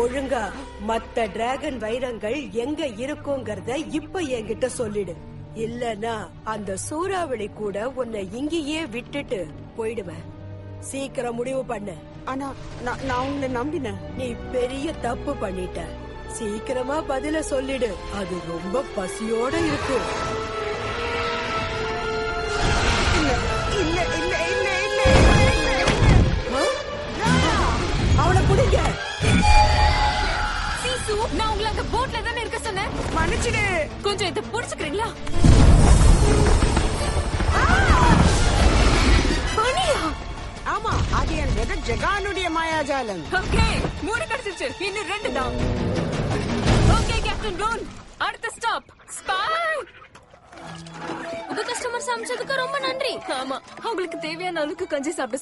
ஒழுங்கா மத்த டிராகன் வைரங்கள் எங்க இருக்குங்கறத இப்ப என்கிட்ட சொல்லிடு. இல்லனா அந்த சூறாவளி கூட உன்னை இங்கேயே விட்டுட்டு போயிடுவேன். சீக்கிரம் முடிவு பண்ணு. ஆனா நான் உங்களை நம்பினேன். நீ பெரிய தப்பு பண்ணிட்ட. சீக்கிரமா பதில சொல்லிடு. அது ரொம்ப பசியோட இருக்கு. இல்ல இல்ல இல்ல இல்ல அவனை புடிங்க. சீசு, நான் உங்களை அங்க போட்ல தானே இருக்க சொன்னேன். மன்னிச்சிடு. கொஞ்சம் இதை புடிச்சுக்கிறீங்களா? பனியா? ஆமா, அது என் வெத ஜெகானுடைய மாயாஜாலம். ஓகே, 3 கிடைச்சிருச்சு. இன்னும் 2 தான். ஓகே கேப்டன் ரோன், அடுத்த ஸ்டாப் ஸ்பை. உங்க கஸ்டமர் சமைச்சதுக்கு ரொம்ப நன்றி. ஆமா, அவங்களுக்கு தேவையான அளவுக்கு கஞ்சி சாப்பிட